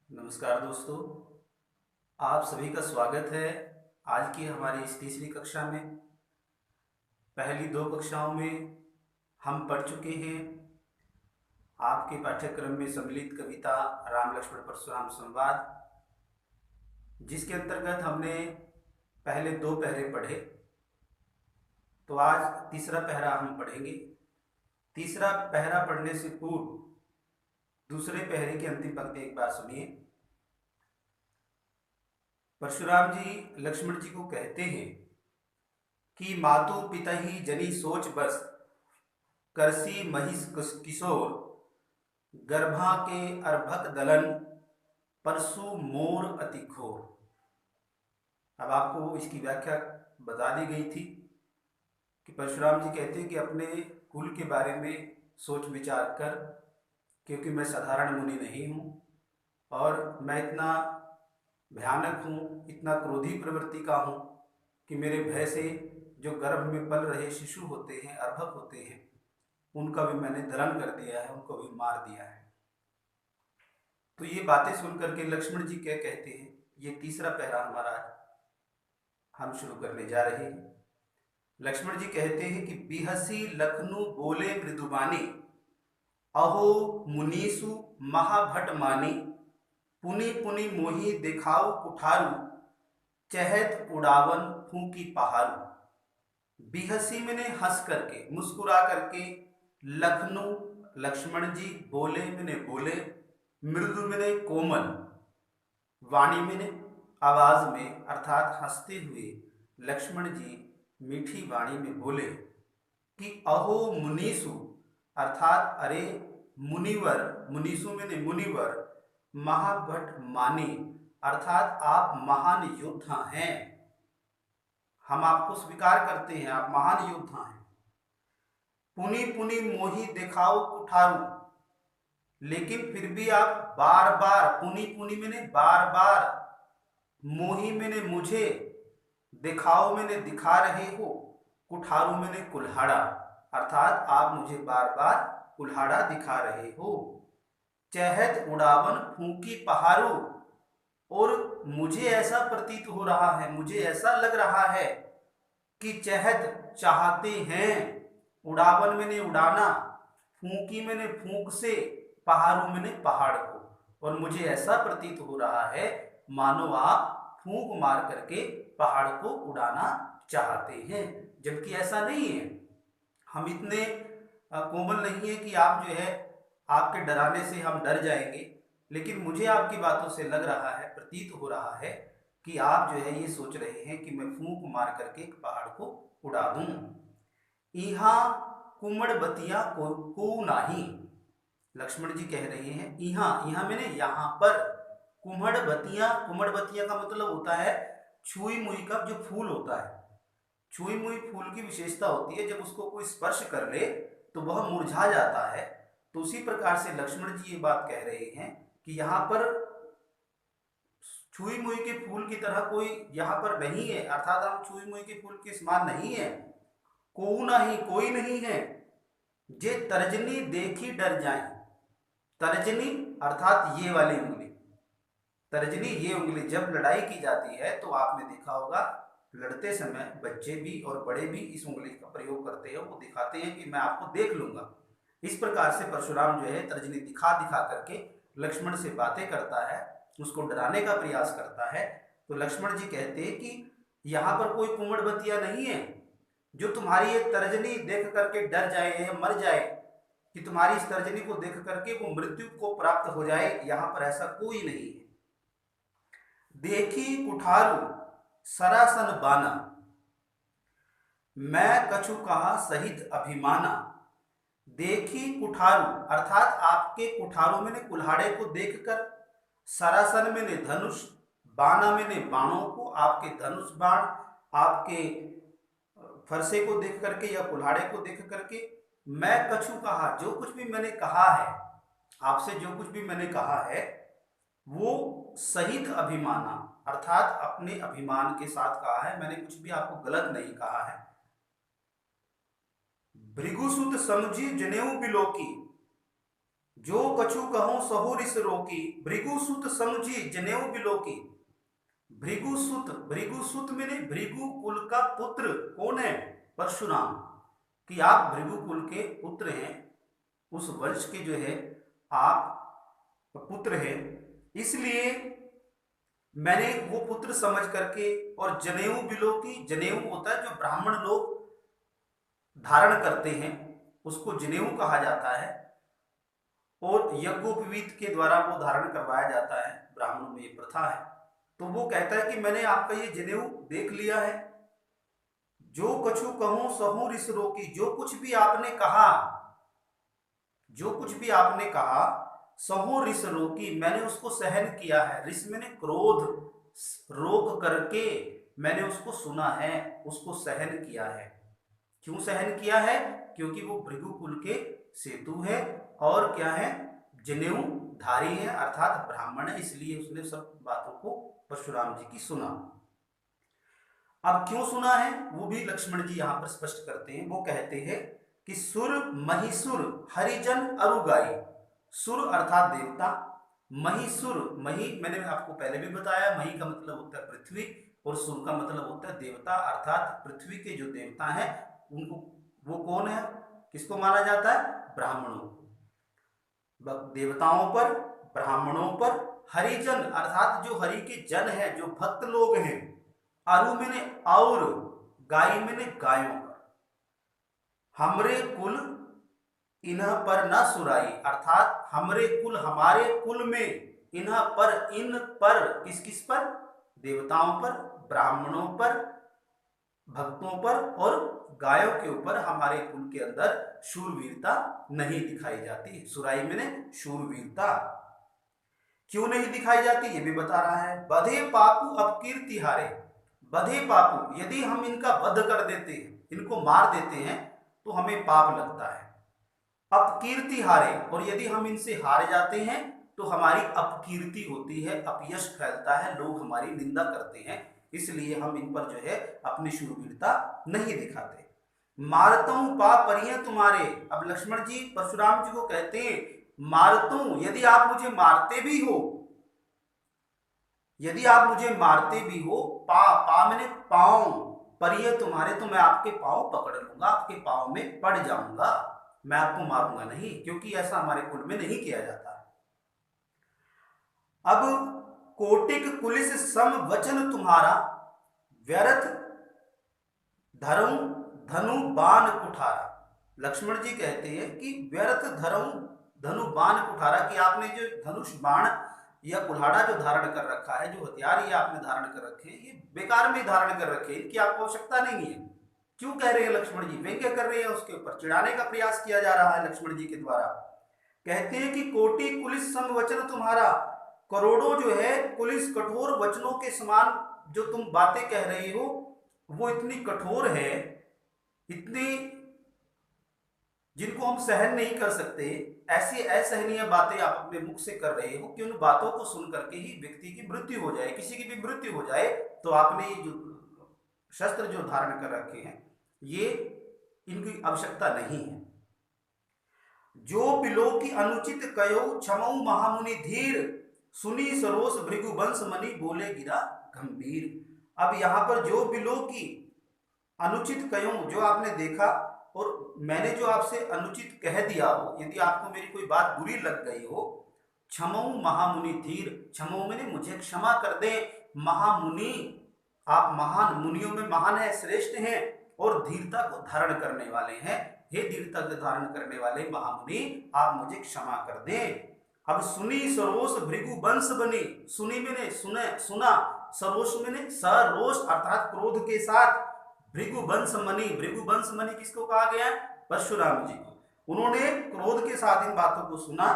नमस्कार दोस्तों, आप सभी का स्वागत है आज की हमारी इस तीसरी कक्षा में। पहली दो कक्षाओं में हम पढ़ चुके हैं आपके पाठ्यक्रम में सम्मिलित कविता राम लक्ष्मण परशुराम संवाद, जिसके अंतर्गत हमने पहले दो पहरे पढ़े। तो आज तीसरा पहरा हम पढ़ेंगे। तीसरा पहरा पढ़ने से पूर्व दूसरे पहरे की अंतिम पंक्ति एक बार सुनिए। परशुराम जी लक्ष्मण जी को कहते हैं कि मातु पिता ही जनी सोच बस, करसी महिष किशोर, गर्भा के अर्भक दलन, परसु मोर अति घोर। अब आपको इसकी व्याख्या बता दी गई थी कि परशुराम जी कहते हैं कि अपने कुल के बारे में सोच विचार कर, क्योंकि मैं साधारण मुनि नहीं हूँ और मैं इतना भयानक हूँ, इतना क्रोधी प्रवृत्ति का हूँ कि मेरे भय से जो गर्भ में पल रहे शिशु होते हैं, अर्भक होते हैं, उनका भी मैंने दलन कर दिया है, उनको भी मार दिया है। तो ये बातें सुन करके लक्ष्मण जी क्या कहते हैं, ये तीसरा पहरा हमारा हम शुरू करने जा रहे हैं। लक्ष्मण जी कहते हैं कि बिहसी लखनऊ बोले मृदुबानी, अहो मुनीसु महाभट मानी, पुनि पुनि मोही दिखाऊ कुठारू, चहत उड़ावन फूकी पहाड़ू। बिहसी मैंने हंस करके, मुस्कुरा करके, लखनऊ लक्ष्मण जी, बोले मैंने बोले, मृदु मैंने कोमल, वाणी मैंने आवाज में, अर्थात हंसते हुए लक्ष्मण जी मीठी वाणी में बोले कि अहो मुनीसु, अर्थात अरे मुनिवर, मुनीसु मैंने मुनिवर, महाभट मानी, अर्थात आप महान योद्धा हैं, हम आपको स्वीकार करते हैं, आप महान योद्धा हैं। पुनि पुनि मोही दिखाओ कुठारू, लेकिन फिर भी आप बार बार, पुनि पुनि मैंने बार बार, मोही मैंने मुझे, दिखाओ मैंने दिखा रहे हो, कुठारू मैंने कुल्हाड़ा, अर्थात आप मुझे बार बार कुल्हाड़ा दिखा रहे हो। चहत उड़ावन फूकी पहाड़ू, और मुझे ऐसा प्रतीत हो रहा है, मुझे ऐसा लग रहा है कि चहत चाहते हैं, उड़ावन मैंने उड़ाना, फूकी मैंने फूंक से, पहाड़ू मैंने पहाड़ को, और मुझे ऐसा प्रतीत हो रहा है मानो आप फूंक मार करके पहाड़ को उड़ाना चाहते हैं, जबकि ऐसा नहीं है। हम इतने कोमल नहीं है कि आप जो है, आपके डराने से हम डर जाएंगे, लेकिन मुझे आपकी बातों से लग रहा है, प्रतीत हो रहा है कि आप जो है ये सोच रहे हैं कि मैं फूंक मार करके एक पहाड़ को उड़ा दूं। इहा कुमड़ बतिया को नाही, लक्ष्मण जी कह रहे हैं इहा, इहा मैंने यहाँ पर, कुम्हड़ बतिया, कुम्हड़ बतिया का मतलब होता है छुई मुई का जो फूल होता है। छुई मुई फूल की विशेषता होती है, जब उसको कोई स्पर्श कर ले तो वह मुरझा जाता है। तो उसी प्रकार से लक्ष्मण जी ये बात कह रहे हैं कि यहाँ पर छुई मुई के फूल की तरह कोई यहाँ पर नहीं है, अर्थात हम छुई मुई के फूल के समान नहीं है। को नहीं, कोई नहीं है, जे तर्जनी देखी डर जाए। तर्जनी अर्थात ये वाली उंगली, तर्जनी ये उंगली जब लड़ाई की जाती है तो आपने देखा होगा लड़ते समय बच्चे भी और बड़े भी इस उंगली का प्रयोग करते हैं, वो दिखाते हैं कि मैं आपको देख लूंगा। इस प्रकार से परशुराम जो है तर्जनी दिखा दिखा करके लक्ष्मण से बातें करता है, उसको डराने का प्रयास करता है। तो लक्ष्मण जी कहते हैं कि यहाँ पर कोई कुमड़ बतिया नहीं है जो तुम्हारी ये तर्जनी देख करके डर जाए या मर जाए, कि तुम्हारी इस तर्जनी को देख करके वो मृत्यु को प्राप्त हो जाए, यहाँ पर ऐसा कोई नहीं है। देखी कुठारू सरासन बाना, मैं कछु कहा सहित अभिमाना। देखी कुठारू अर्थात आपके कुठारू में कुल्हाड़े को देखकर, सरासन में ने धनुष, बाना में ने बाणों को, आपके धनुष बाण, आपके फरसे को देख करके या कुल्हाड़े को देख करके, मैं कछु कहा, जो कुछ भी मैंने कहा है आपसे, जो कुछ भी मैंने कहा है वो सहित अभिमाना, अर्थात अपने अभिमान के साथ कहा है, मैंने कुछ भी आपको गलत नहीं कहा है। भृगुसुत समझी जनेऊ बिलोकी, जो कछु कहूं सहु रिस रोकी, भृगु सुत समुझी जनेऊ बिलोकी। भृगु सुत मैंने भृगु कुल का पुत्र कौन है? परशुराम। कि आप भृगु कुल के पुत्र हैं, उस वंश के जो है आप पुत्र हैं, इसलिए मैंने वो पुत्र समझ करके, और जनेऊ बिलोकी, जनेऊ होता है जो ब्राह्मण लोग धारण करते हैं, उसको जनेऊ कहा जाता है, और यज्ञोपवीत के द्वारा वो धारण करवाया जाता है, ब्राह्मणों में ये प्रथा है। तो वो कहता है कि मैंने आपका ये जनेऊ देख लिया है। जो कछु कहूं सहु रिस रोकी, जो कुछ भी आपने कहा, जो कुछ भी आपने कहा, सहु रिस रोकी, मैंने उसको सहन किया है। रिस मैंने क्रोध रोक करके मैंने उसको सुना है, उसको सहन किया है। क्यों सहन किया है? क्योंकि वो भृगु कुल के सेतु है, और क्या है, जनेऊ धारी है, अर्थात ब्राह्मण है, इसलिए उसने सब बातों को परशुराम जी की सुना। अब क्यों सुना है वो भी लक्ष्मण जी यहां पर स्पष्ट करते हैं। वो कहते हैं कि सुर महिसुर हरिजन अरुगाई। सुर अर्थात देवता, महिसुर, मही मैंने आपको पहले भी बताया, मही का मतलब होता है पृथ्वी, और सुर का मतलब होता है देवता, अर्थात पृथ्वी के जो देवता हैं उनको, वो कौन है, किसको माना जाता है? ब्राह्मणों को। देवताओं पर, ब्राह्मणों पर, हरिजन अर्थात जो हरि के जन है, जो भक्त लोग हैं, अरु मैंने और, गाय मैंने गायों पर, हमरे कुल इन्ह पर न सुराई, अर्थात हमरे कुल, हमारे कुल में, इन्ह पर, इन पर, किस किस पर? देवताओं पर, ब्राह्मणों पर, भक्तों पर और गायों के ऊपर हमारे कुल के अंदर शूरवीरता नहीं दिखाई जाती। सुराई मैंने शूरवीरता। क्यों नहीं दिखाई जाती ये भी बता रहा है। बधे पापू अपकीर्ति हारे। बधे पापू, यदि हम इनका वध कर देते हैं, इनको मार देते हैं, तो हमें पाप लगता है। अपकीर्ति हारे, और यदि हम इनसे हार जाते हैं तो हमारी अपकीर्ति होती है, अपयश फैलता है, लोग हमारी निंदा करते हैं, इसलिए हम इन पर जो है अपनी शूरवीरता नहीं दिखाते। मारतूं पा परिये तुम्हारे। अब लक्ष्मण जी परशुराम जी को कहते हैं, मारतूं, यदि आप मुझे मारते भी हो, यदि आप मुझे मारते भी हो, पा मैंने पांव, परिये तुम्हारे, तो मैं आपके पांव पकड़ लूंगा, आपके पांव में पड़ जाऊंगा, मैं आपको मारूंगा नहीं, क्योंकि ऐसा हमारे कुल में नहीं किया जाता। अब कोटिक कुलिस सम वचन तुम्हारा, व्यर्थ धरऊं धनु बाण कुठारा। लक्ष्मण जी कहते हैं कि व्यर्थ धरऊं धनु बाण कुठारा, कि आपने जो धनुष बाण या कुल्हाड़ा जो धारण कर रखा है, जो हथियार ये आपने धारण कर रखे हैं, ये बेकार में धारण कर रखे हैं, इनकी आपको आवश्यकता नहीं है। क्यों कह रहे हैं लक्ष्मण जी? व्यंग्य कर रहे हैं, उसके ऊपर चिढ़ाने का प्रयास किया जा रहा है लक्ष्मण जी के द्वारा। कहते हैं कि कोटि कुलिस सम वचन तुम्हारा, करोड़ों जो है पुलिस कठोर वचनों के समान जो तुम बातें कह रही हो, वो इतनी कठोर है, इतनी जिनको हम सहन नहीं कर सकते, ऐसी असहनीय बातें आप अपने मुख से कर रहे हो कि उन बातों को सुन करके ही व्यक्ति की मृत्यु हो जाए, किसी की भी मृत्यु हो जाए, तो आपने ये जो शस्त्र जो धारण कर रखे हैं, ये इनकी आवश्यकता नहीं है। जो बिलो की अनुचित कयो क्षमऊ महामुनि धीर, सुनी सरोस भृगुवंश मणि बोले गिरा गंभीर। अब यहां पर जो बिलो की अनुचित कयो, जो आपने देखा और मैंने जो आपसे अनुचित कह दिया हो, यदि आपको मेरी कोई बात बुरी लग गई हो, क्षमऊ महामुनि धीर, क्षमऊ मैंने मुझे क्षमा कर दे, महामुनि, आप महान, मुनियों में महान है, श्रेष्ठ हैं, और धीरता को धारण करने वाले हैं, हे धीरता को धारण करने वाले महामुनि, आप मुझे क्षमा कर दें। अब सुनी सरोस भृगुवंश बनी, सुनी मैंने सुना, सरोस मैंने सरोस अर्थात क्रोध के साथ, भृगुवंश मणि, भृगुवंश मणि किसको कहा गया? परशुराम जी को। उन्होंने क्रोध के साथ इन बातों को सुना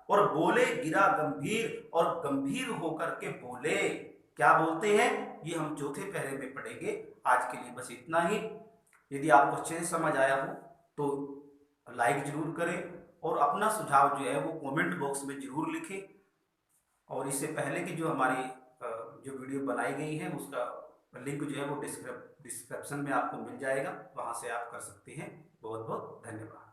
और बोले गिरा गंभीर, और गंभीर होकर के बोले। क्या बोलते हैं ये हम चौथे पहरे में पढ़ेंगे। आज के लिए बस इतना ही। यदि आपको अच्छे से समझ आया हो तो लाइक जरूर करें, और अपना सुझाव जो है वो कमेंट बॉक्स में जरूर लिखें। और इससे पहले की जो हमारी जो वीडियो बनाई गई है उसका लिंक जो है वो डिस्क्रिप्शन में आपको मिल जाएगा, वहां से आप कर सकते हैं। बहुत बहुत धन्यवाद।